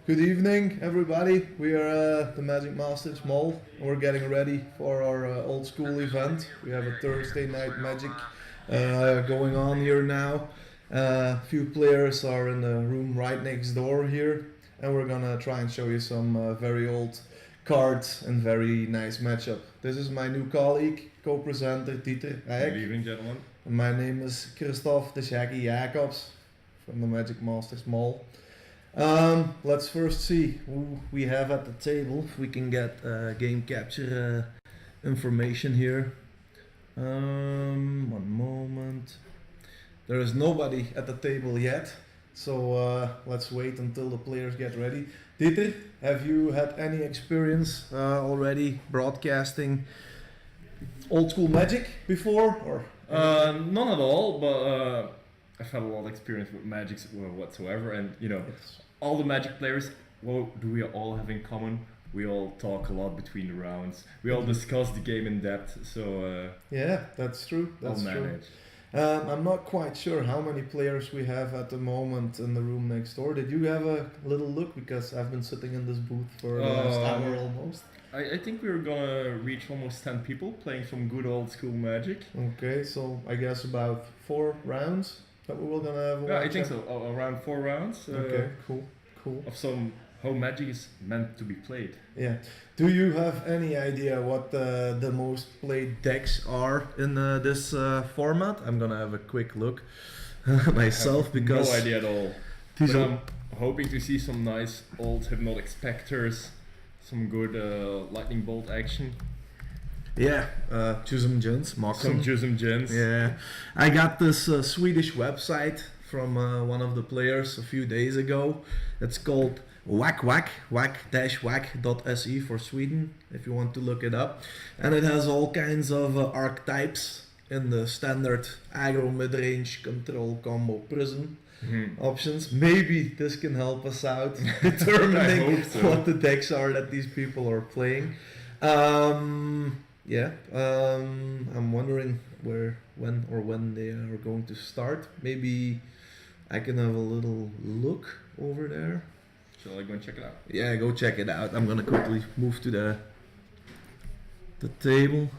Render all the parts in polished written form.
Good evening, everybody. We are the Magic Masters Mol. We're getting ready for our old school event. We have a Thursday night Magic going on here now. A few players are in the room right next door here, and we're gonna try and show you some very old cards and very nice matchup. This is my new colleague, co-presenter Dieter Good Rijk. evening, gentlemen. And my name is Christoph de Shaggy Jacobs from the Magic Masters Mol. Let's first see who we have at the table. If we can get game capture information here. One moment. There is nobody at the table yet, so let's wait until the players get ready. Dieter, have you had any experience already broadcasting old school Magic before, or? None at all, but I've had a lot of experience with Magic whatsoever, and all the Magic players, what do we all have in common? We all talk a lot between the rounds. We all discuss the game in depth, so Yeah, that's true. That's I'll true. manage. I'm not quite sure how many players we have at the moment in the room next door. Did you have a little look? Because I've been sitting in this booth for the last hour almost. I think we're gonna reach almost 10 people playing some good old school Magic. Okay, so I guess about 4 rounds that we were gonna have. Yeah, I think so. Around 4 rounds. Okay, cool. Of some how Magic is meant to be played. Yeah. Do you have any idea what the most played decks are in this format? I'm gonna have a quick look myself because no idea at all. these But are I'm hoping to see some nice old Hypnotic Specters, some good Lightning Bolt action, Jusum Gens, some Mokum. Jusum Gens. Yeah, I got this Swedish website from one of the players a few days ago. It's called whack-whack.se for Sweden, if you want to look it up. And it has all kinds of archetypes in the standard aggro, mid-range, control, combo, prison options. Maybe this can help us out determining I hope so. what the decks are that these people are playing. I'm wondering when they are going to start. Maybe I can have a little look over there. Shall I go and check it out? Yeah, go check it out. I'm gonna quickly move to the table.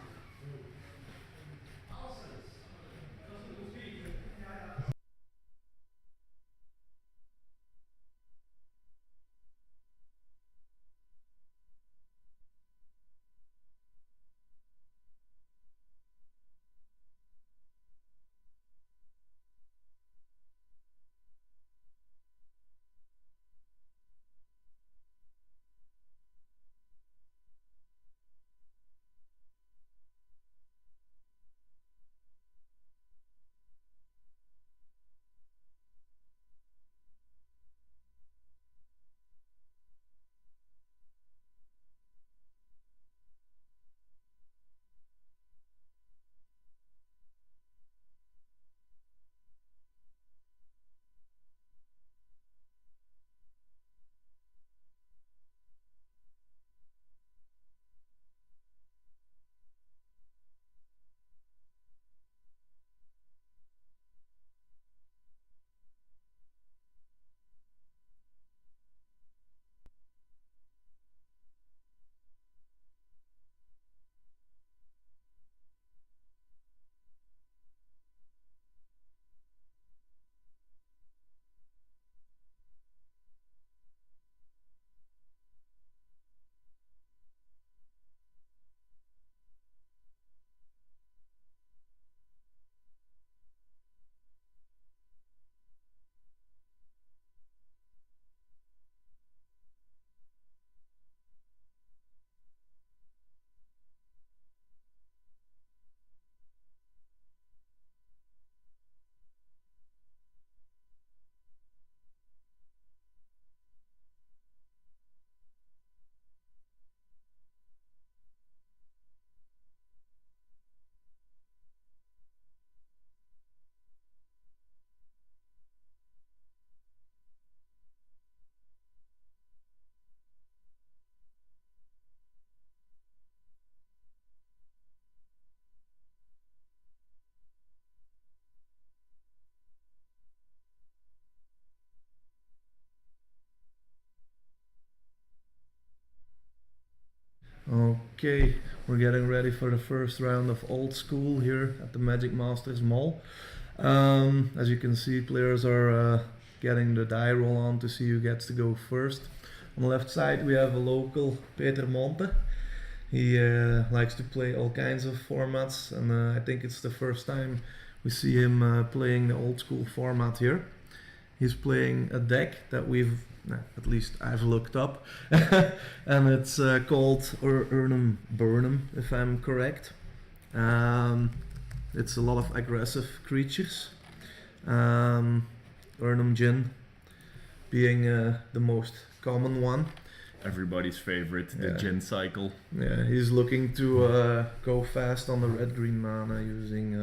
Okay, we're getting ready for the first round of Old School here at the Magic Masters Mol. As you can see, players are getting the die roll on to see who gets to go first. On the left side, we have a local, Peter Monten. He likes to play all kinds of formats, and I think it's the first time we see him playing the Old School format here. He's playing a deck that at least I've looked up, and it's called Ernham Burnem, if I'm correct. It's a lot of aggressive creatures. Ernham Djinn being the most common one. Everybody's favorite, the Djinn cycle. Yeah, he's looking to go fast on the red-green mana using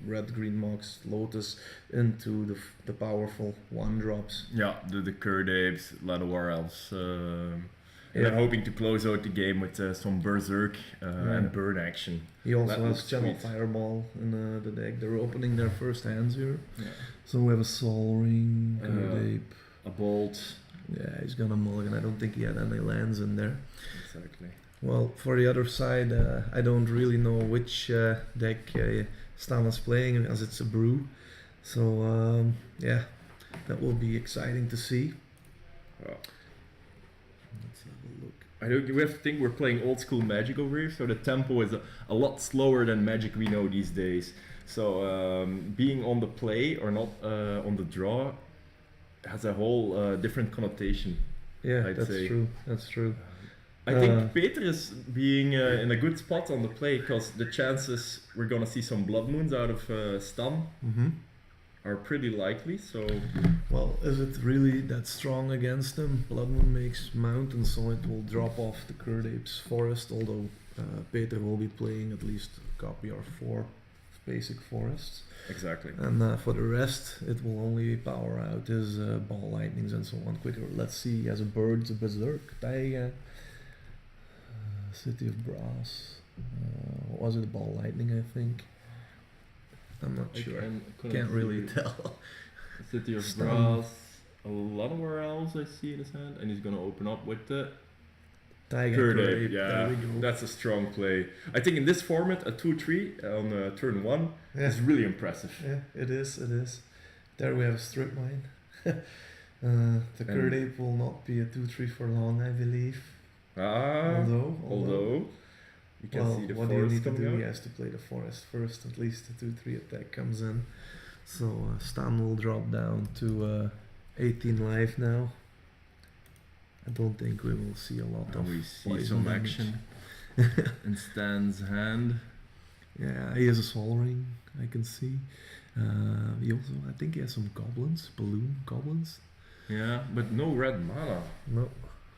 red-green Mox Lotus into the powerful 1-drops. Yeah, the Curd Apes, Llanowar Elves. And I'm hoping to close out the game with some Berserk and Burn action. He also That has looks Channel sweet. Fireball in the deck. They're opening their first hands here. Yeah. So we have a Sol Ring, Curd Ape. A Bolt. Yeah, he's gonna mulligan. I don't think he had any lands in there. Exactly. Well, for the other side, I don't really know which deck Stan is playing, as it's a brew. So yeah, that will be exciting to see. Oh. Let's have a look. I don't. We have to think we're playing old school Magic over here, so the tempo is a lot slower than Magic we know these days. So being on the play or not on the draw has a whole different connotation. Yeah, I'd that's say. true. That's true. I think Peter is being in a good spot on the play because the chances we're gonna see some Blood Moons out of Stam are pretty likely. So Well, is it really that strong against him? Blood Moon makes Mountain, so it will drop off the Curd Apes Forest, although Peter will be playing at least a copy or 4 basic forests. exactly. And for the rest, it will only power out his Ball Lightnings and so on quicker. Let's see, he has a Birds, a Berserk, Taiga, City of Brass. What was it, Ball Lightning, I think? I'm not sure. Can't really tell. City of Stam. Brass, a lot of where else I see in his hand, and he's gonna open up with the Taiga, Curd Curd Ape. Ape, Yeah, there we go. that's a strong play. I think in this format, a 2/3 on turn 1 Yeah. is really impressive. Yeah, it is, it is. There we have a Strip Mine. The Curd Ape will not be a 2/3 for long, I believe. Although you can well, see the what do you forest need to coming do? out. He has to play the forest first, at least the 2/3 attack comes in. So Stan will drop down to 18 life now. I don't think we will see a lot And of we see poison some damage. action in Stan's hand. Yeah, he has a Sol Ring, I can see. He also, I think he has some goblins, balloon goblins. Yeah, but no red mana. No,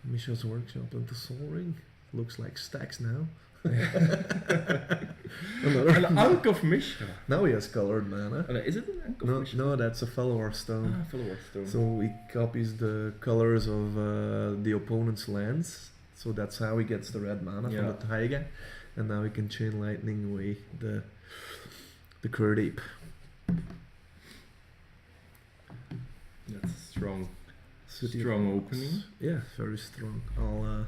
Misha's Workshop and the Sol Ring. Looks like stacks now. An Ankh of Mishra. Now he has colored mana. Is it an Ankh of No, Mishra? no, that's a Fellowar Stone. Follower Stone. So he copies the colors of the opponent's lands. So that's how he gets the red mana from Yeah. the Taiga. And now he can Chain Lightning away the Curd Ape. That's strong. City of Strong Rocks. opening. Yeah, very strong. I'll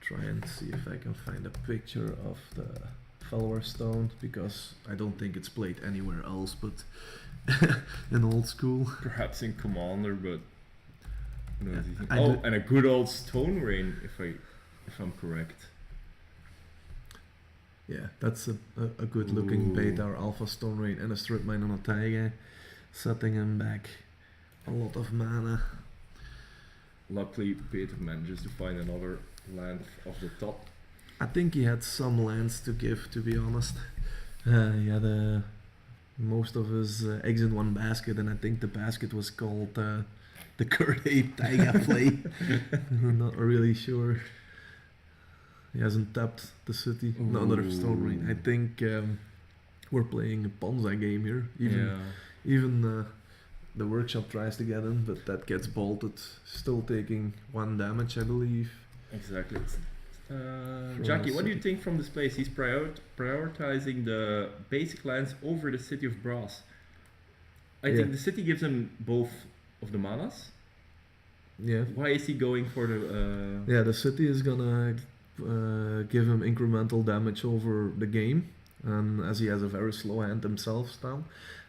try and see if I can find a picture of the Fellowar Stone, because I don't think it's played anywhere else but in Old School. Perhaps in Commander, but who knows? I Oh, do- and a good old Stone Rain, if I'm correct. Yeah, that's a good looking Ooh. beta or Alpha Stone Rain and a Strip Mine on a Taiga, setting him back a lot of mana. Luckily, Peter manages to find another land off the top. I think he had some lands to give, to be honest. He had most of his eggs in one basket, and I think the basket was called the Curd Ape Taiga play. I'm not really sure. He hasn't tapped the city. No, another Stone Rain. I Ooh. think we're playing a Ponza game here. Yeah. Even the workshop tries to get in, but that gets bolted. Still taking 1 damage, I believe. Exactly. Jackie, what do you think from this place? He's prioritizing the basic lands over the City of Brass. I Yeah. think the city gives him both of the manas. Yeah. Why is he going for the? Yeah, the city is gonna give him incremental damage over the game. And as he has a very slow hand himself, Stan,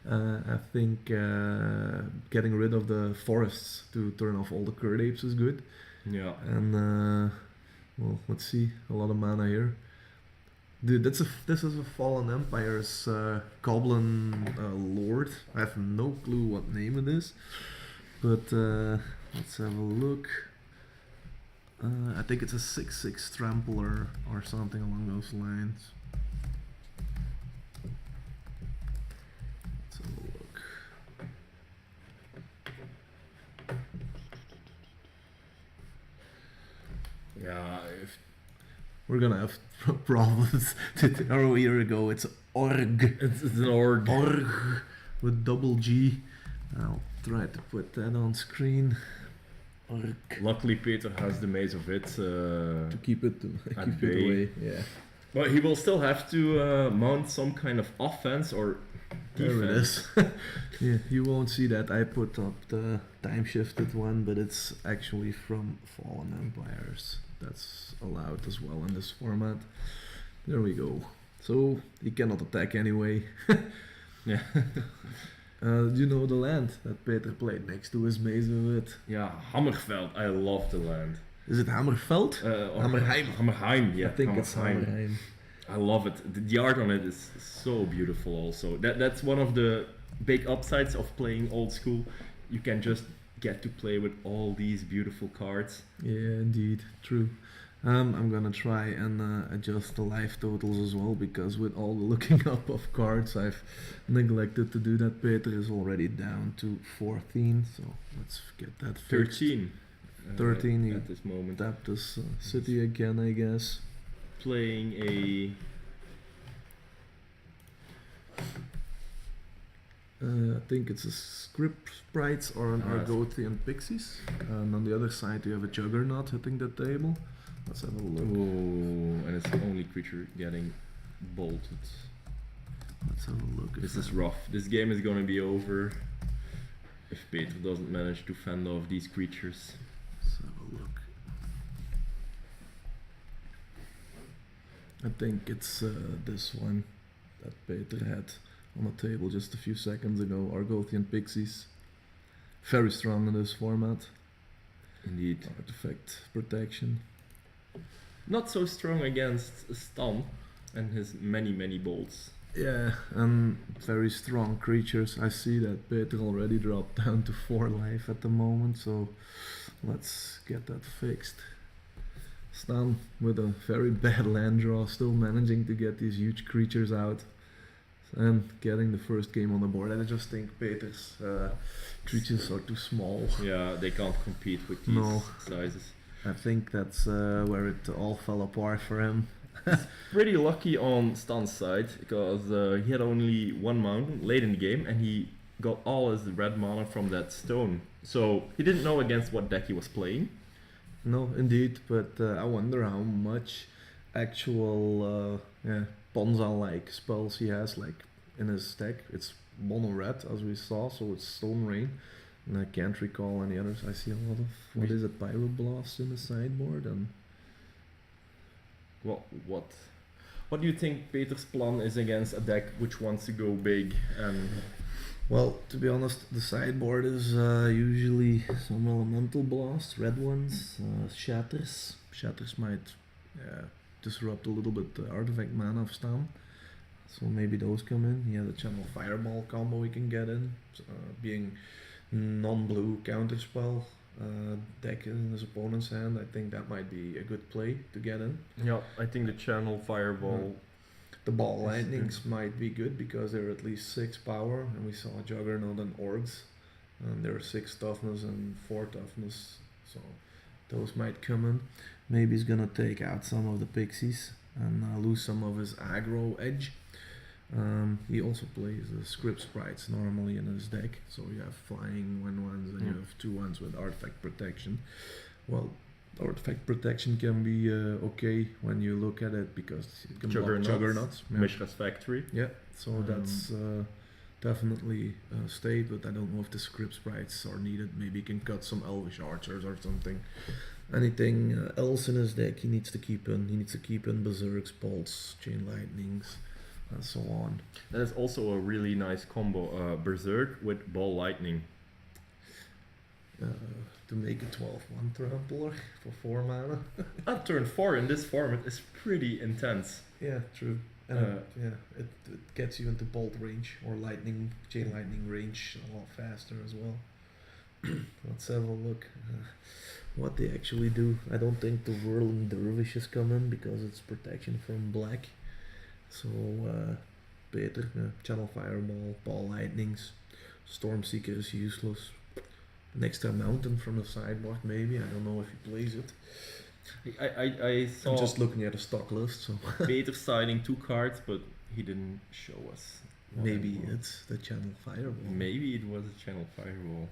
I think getting rid of the forests to turn off all the Curd Apes is good. Yeah. And well, let's see, a lot of mana here. Dude, this is a Fallen Empire's Goblin Lord. I have no clue what name it is, but let's have a look. I think it's a 6/6 Trampler or something along those lines. Let's have a look. Yeah. We're gonna have problems. Oh, here we go. It's Org. It's an org. Org with double G. I'll try to put that on screen. Org. Luckily, Peter has the Maze of It. To keep it At keep it bay. away. Yeah. But he will still have to mount some kind of offense or There it defense. is. Yeah, you won't see that. I put up the time shifted one, but it's actually from Fallen Empires. That's allowed as well in this format. There we go. So he cannot attack anyway. Yeah. You know the land that Peter played next to his Maze of It. Yeah, Hammerfeld. I love the land. Is it Hammerfeld? Or Hammerheim. Hammerheim, yeah. I think it's Hammerheim. I love it. The art on it is so beautiful also. That's one of the big upsides of playing old school. You can just get to play with all these beautiful cards. Yeah, indeed, true. I'm gonna try and adjust the life totals as well, because with all the looking up of cards, I've neglected to do that. Peter is already down to 14, so let's get that fixed. 13. 13 he at this moment. tapped this city again, I guess. Playing a I think it's a Script Sprites or an Argothian Pixies. And on the other side, you have a Juggernaut hitting the table. Let's have a look. oh, and it's the only creature getting bolted. Let's have a look. This is rough. This game is gonna be over if Peter doesn't manage to fend off these creatures. Let's have a look. I think it's this one that Peter had on the table just a few seconds ago. Argothian Pixies. Very strong in this format. Indeed. Artifact protection. Not so strong against Stan and his many bolts. Yeah, and very strong creatures. I see that Peter already dropped down to 4 life at the moment, so let's get that fixed. Stan with a very bad land draw, still managing to get these huge creatures out and getting the first game on the board. And I just think Peter's creatures are too small. Yeah, they can't compete with these No. sizes. I think that's where it all fell apart for him. Pretty lucky on Stan's side because he had only 1 mountain late in the game and he got all his red mana from that stone. So he didn't know against what deck he was playing. No, indeed, but I wonder how much actual Ponza-like spells he has, like in his deck. It's mono red, as we saw, so it's Stone Rain, and I can't recall any others. I see a lot of Pyroblast in the sideboard, and What do you think Peter's plan is against a deck which wants to go big and well, to be honest, the sideboard is usually some elemental blasts, red ones, shatters. Shatters might disrupt a little bit the artifact mana of Stan, so maybe those come in. He has a channel fireball combo he can get in, being non-blue counterspell deck in his opponent's hand. I think that might be a good play to get in. yeah, I think the channel fireball The ball lightnings might be good because they're at least 6 power, and we saw Juggernaut and Orgs, and they're 6 toughness and 4 toughness, so those might come in. Maybe he's gonna take out some of the pixies and lose some of his aggro edge. He also plays the Script Sprites normally in his deck, so you have flying 1/1s and you have 2/1s with artifact protection. Well, artifact protection can be okay when you look at it because it can block Juggernauts. Yeah. Mishra's Factory. Yeah, so definitely stay, but I don't know if the script sprites are needed. Maybe he can cut some Elvish archers or something. Anything else in his deck he needs to keep in. He needs to keep in Berserks, Bolts, Chain Lightnings, and so on. That is also a really nice combo. Berserk with Ball Lightning. To make a 12-1 trampler for 4 mana. At turn 4 in this format is pretty intense. Yeah, true. And it gets you into bolt range or lightning, chain lightning range a lot faster as well. Let's have a look what they actually do. I don't think the Whirling Dervishes come in because it's protection from black. So better Channel Fireball, Ball Lightnings, Stormseeker is useless. An extra mountain from the sideboard maybe. I don't know if he plays it. I saw I'm just looking at a stock list, so Peter signing 2 cards, but he didn't show us. maybe it's the Channel Fireball. Maybe it was a Channel Fireball.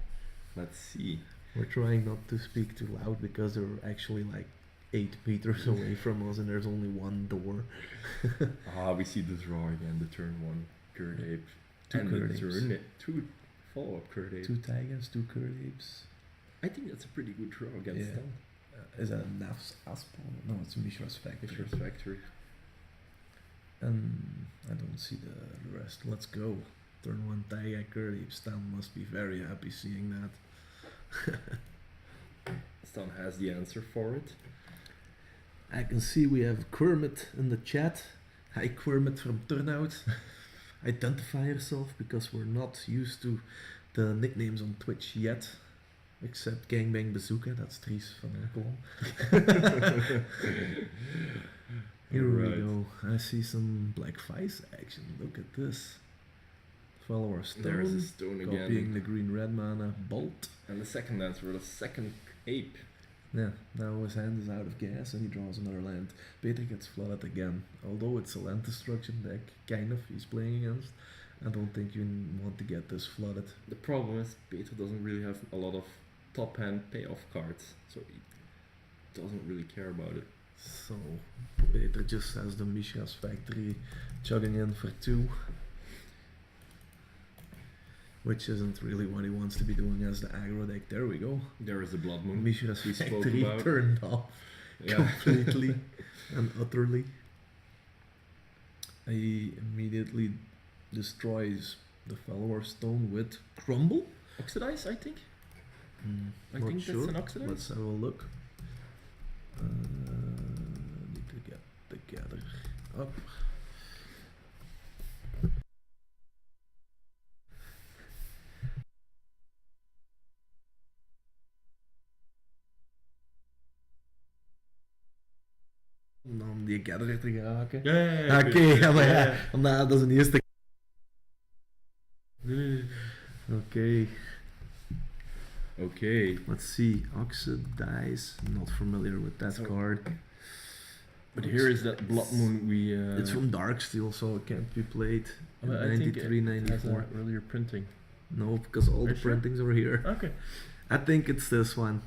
Let's see. We're trying not to speak too loud because they're actually like 8 meters away from us and there's only one door. We see the draw again, the turn 1 Curd Ape. 2 and Curd the Apes. turn 2 follow-up Curd Ape. 2 Tigers, 2 Curd Apes. I think that's a pretty good draw against Yeah. them. Is that a Naf's Aspal? No, it's a Mishra's Factory. Fisher's Factory. And I don't see the rest. Let's go. Turn 1 Tiger, Curd Ape. Stan must be very happy seeing that. Stan has the answer for it. I can see we have Kermit in the chat. Hi Kermit from Turnout. Identify yourself because we're not used to the nicknames on Twitch yet. Except Gangbang Bazooka, that's Dries van Erkelon. Here we go. I see some Black Vice action. Look at this. Follow our stone. There's a stone again. Copying the green-red mana. Bolt. And the second answer, the second ape. Yeah, now his hand is out of gas and he draws another land. Peter gets flooded again. Although it's a land destruction deck, kind of, he's playing against. I don't think you want to get this flooded. The problem is Peter doesn't really have a lot of top hand payoff cards, so he doesn't really care about it. So, Peter just has the Mishra's Factory chugging in for 2. Which isn't really what he wants to be doing as the aggro deck. There we go. There is the Blood Moon. Mishra's we spoke Factory about. turned off completely and utterly. He immediately destroys the follower stone with Crumble. Oxidize, I think. I Not think sure. that's an Oxidize. Let's have a look. Need to get together up. Om die gather te geraken. Ja. Oké, ja, maar ja, vandaar dat is een eerste. Oké. Okay. Let's see. Oxidize. Not familiar with that card. But here is that Blood Moon we... It's from Darksteel, so it can't be played in I think 93, it has 94. an earlier printing. No, because all the Sure? printings are here. Okay. I think it's this one.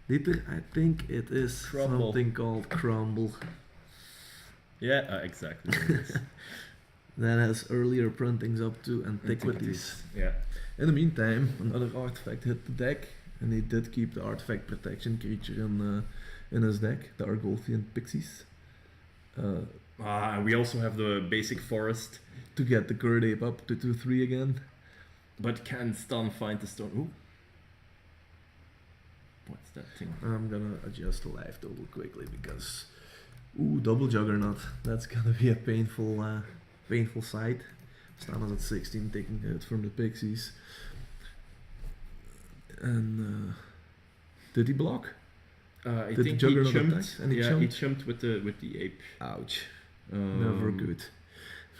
Dieter, I think it is Crumble. something called Crumble. Yeah, exactly. That has earlier printings up to Antiquities. Yeah. In the meantime, another artifact hit the deck, and he did keep the artifact protection creature in his deck, the Argothian Pixies. We also have the basic forest. To get the Curd Ape up to 2-3 again. But can Stan find the stone? Ooh. What's that thing? I'm gonna adjust the live total quickly because, double Juggernaut. That's gonna be a painful sight. Stan is at 16, taking the hit from the Pixies. And did he block? I Did the think he Juggernaut jumped. attack? And he He jumped? jumped with the ape. Ouch. Never good.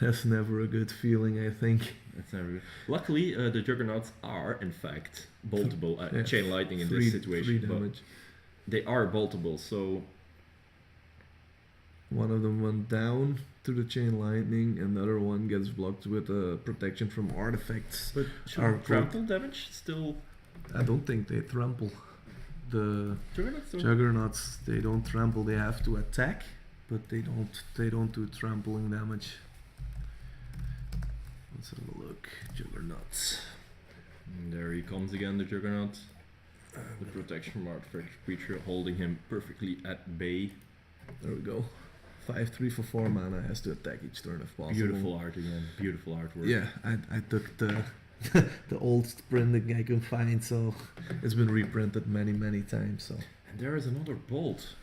That's never a good feeling, I think. That's never good. Luckily, the Juggernauts are in fact boltable. Yeah, Chain lightning in three- this situation, 3 but damage. they are boltable. So One of them went down to the chain lightning, another one gets blocked with protection from artifacts. but Are should trample damage still? I don't think they trample. The Juggernauts don't. Juggernauts, they don't trample, they have to attack, but they don't do trampling damage. Let's have a look. Juggernaut. And there he comes again, the Juggernaut. The protection from artifact creature holding him perfectly at bay. There we go. 5/3 for 4 mana, has to attack each turn if possible. Beautiful art again, beautiful artwork. Yeah, I took the the oldest printing I could find, so it's been reprinted many times. So. And there is another bolt.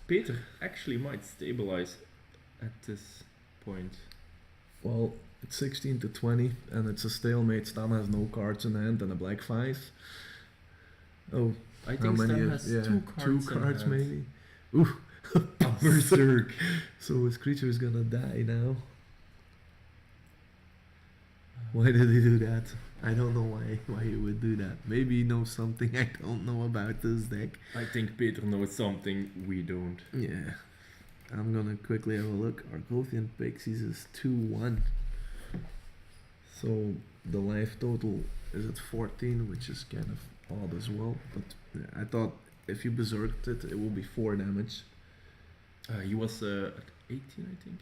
Peter actually might stabilize at this point. Well, it's 16 to 20, and it's a stalemate. Stan has no cards in hand and a black 5. Oh, I how think many? Stan has two cards. Two cards in hand. maybe. Ooh, Berserk. So his creature is gonna die now. Why did he do that? I don't know why he would do that. Maybe he knows something I don't know about this deck. I think Peter knows something we don't. Yeah. I'm gonna quickly have a look. Argothian Pixies is 2-1. So the life total is at 14, which is kind of odd as well. But yeah, I thought if you berserked it, it will be 4 damage. He was at 18, I think.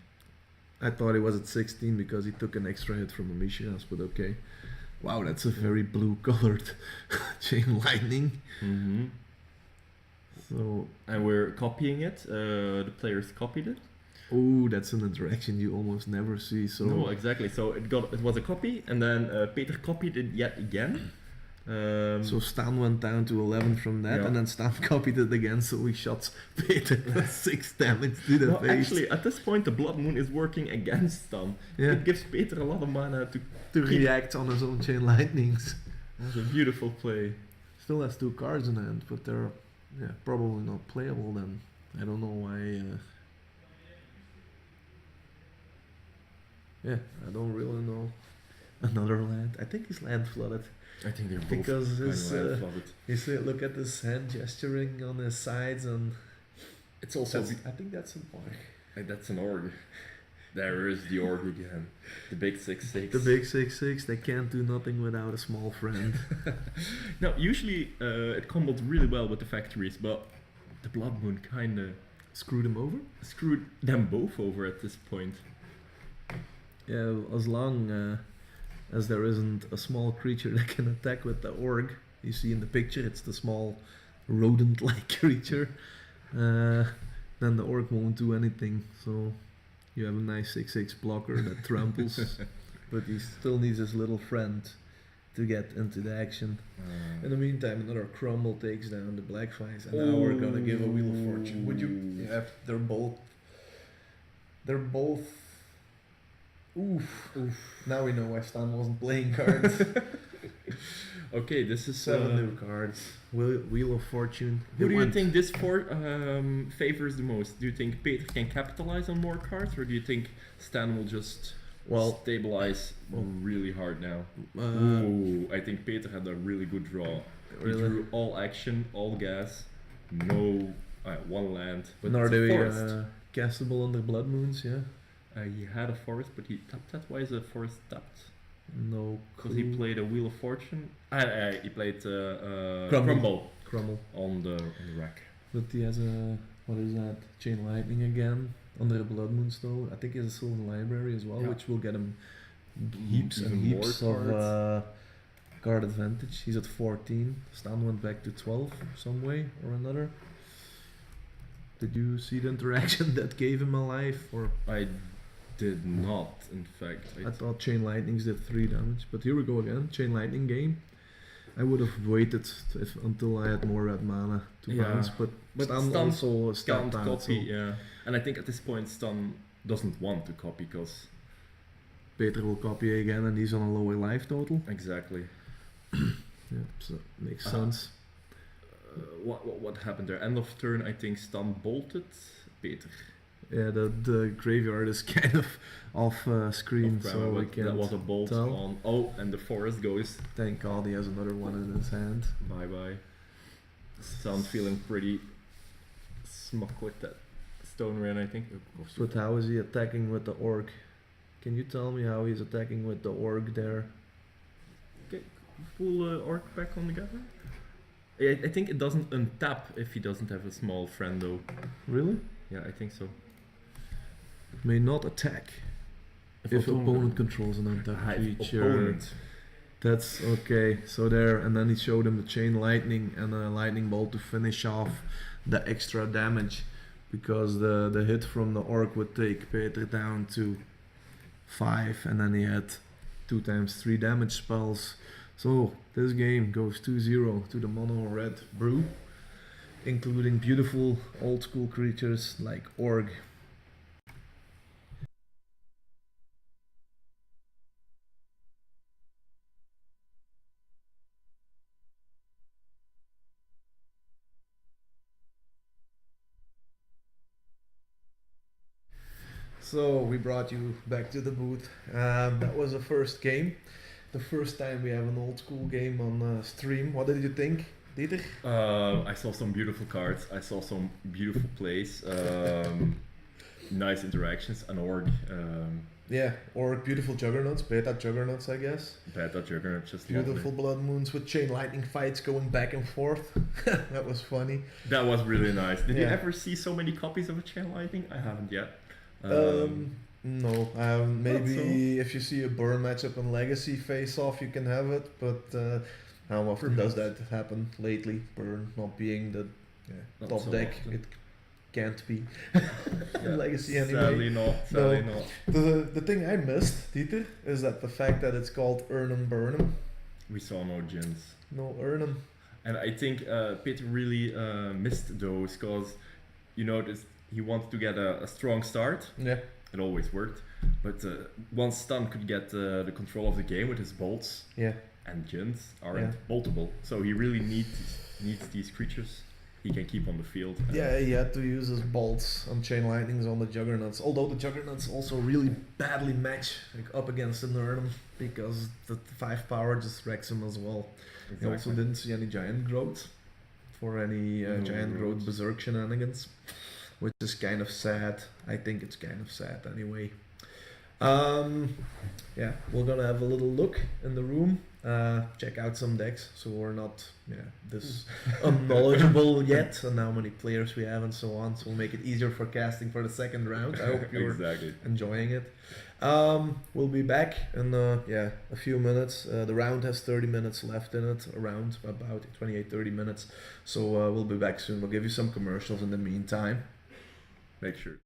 I thought he was at 16 because he took an extra hit from Amishias, but okay. Wow, that's a very blue colored chain lightning. Mm-hmm. So, And we're copying it. The players copied it. oh, that's an interaction you almost never see. So No, exactly. So it was a copy, and then Peter copied it yet again. So Stan went down to 11 from that, Yeah. and then Stan copied it again, so he shot Peter with 6 damage to the no, face. actually, at this point, the Blood Moon is working against Stan. Yeah. It gives Peter a lot of mana to React on his own chain lightnings. That's a beautiful play. Still has 2 cards in hand, but they're probably not playable then. I don't know why. I don't really know. Another land. I think his land flooded. I think they're both Because kind his, of flooded. look at his hand gesturing on his sides, and It's also I think that's an orc. that's an org. There is the org again. The big 6/6. The big 6/6. They can't do nothing without a small friend. Now, usually it comboed really well with the factories, but the Blood Moon kind of Screwed him over. screwed them both over at this point. Yeah, as long as there isn't a small creature that can attack with the org. You see in the picture, it's the small rodent-like creature. Then the orc won't do anything. So you have a nice 6/6 blocker that tramples, but he still needs his little friend to get into the action. In the meantime, another crumble takes down the black fives, and now we're gonna give a Wheel of Fortune. Would you? Yeah, they're both. Oof. Now we know why Stan wasn't playing cards. Okay, this is 7 new cards. Wheel of Fortune. Who It do you went- think this favors the most? Do you think Peter can capitalize on more cards, or do you think Stan will just stabilize really hard now? Ooh, I think Peter had a really good draw. He Really? drew all action, all gas, no one land. But Nor it's do a we forest. castable under Blood Moons, yeah? He had a forest, but he tapped that. Why is a forest tapped? No Because he clue. played a Wheel of Fortune. He played Crumble. Crumble on the rack. But he has a, what is that? Chain Lightning again. Under the Blood Moons though. I think he has a Sylvan Library as well, Yeah. which will get him heaps and Even heaps more of card advantage. He's at 14. Stan went back to 12 some way or another. Did you see the interaction that gave him a life? Or I did not, in fact. I thought Chain Lightnings did 3 damage, but here we go again. Chain Lightning game. I would have waited until I had more red mana to Yeah. bounce, but Stan Stan also can't stepped out, copy, so yeah. And I think at this point Stan doesn't want to copy because Peter will copy again, and he's on a lower life total. exactly. Yeah, so makes sense. What happened there? End of turn, I think Stan bolted Peter. Yeah, the graveyard is kind of off screen, Off so camera, we but can't that was a bolt tell. on. Oh, and the forest goes. Thank God he has another one in his hand. Bye bye. Stan feeling pretty smuck with that stone rain, I think. But how is he attacking with the orc? Can you tell me how he's attacking with the orc there? Pull orc back on the gather. I think it doesn't untap if he doesn't have a small friend though. Really? Yeah, I think so. May not attack. if opponent controls an untapped creature. Opponent. That's okay. So there, and then he showed him the chain lightning and a lightning bolt to finish off the extra damage, because the hit from the orc would take Peter down to 5, and then he had 2 times 3 damage spells. So this game goes 2-0 to the mono red brew, including beautiful old school creatures like orc. So we brought you back to the booth. That was the first game. The first time we have an old school game on stream. What did you think, Dieter? I saw some beautiful cards. I saw some beautiful plays. Nice interactions. An org. Yeah, or beautiful juggernauts, beta juggernauts, I guess. Beta juggernaut, just Beautiful lovely. blood moons with chain lightning fights going back and forth. That was funny. That was really nice. Did you Yeah. ever see so many copies of a chain lightning? I haven't yet. No, maybe so. if you see a burn matchup in Legacy face off, you can have it, but how often does that happen lately? Burn not being the Not top so deck, often. it can't be Yeah, in Legacy anyway. Sadly not. Sadly No. not. The thing I missed, Dieter, is that the fact that it's called Ernham Burnem. We saw no gins. No Ernham. And I think Peter really missed those because, he wanted to get a strong start. Yeah. It always worked. But once Stan could get the control of the game with his bolts, Yeah. and gins aren't boltable. So he really needs these creatures he can keep on the field. Yeah, he had to use his bolts on chain lightnings on the juggernauts. Although the juggernauts also really badly match up against the Ernham, because the 5 power just wrecks him as well. He also didn't see any giant growth for any No giant growth growth. berserk shenanigans, which is kind of sad. I think it's kind of sad anyway. Yeah, we're gonna have a little look in the room, check out some decks, so we're not this unknowledgeable yet, and how many players we have and so on, so we'll make it easier for casting for the second round. I hope you're Exactly. enjoying it. We'll be back in a few minutes. The round has 30 minutes left in it, around about 28-30 minutes, so we'll be back soon. We'll give you some commercials in the meantime. Make sure.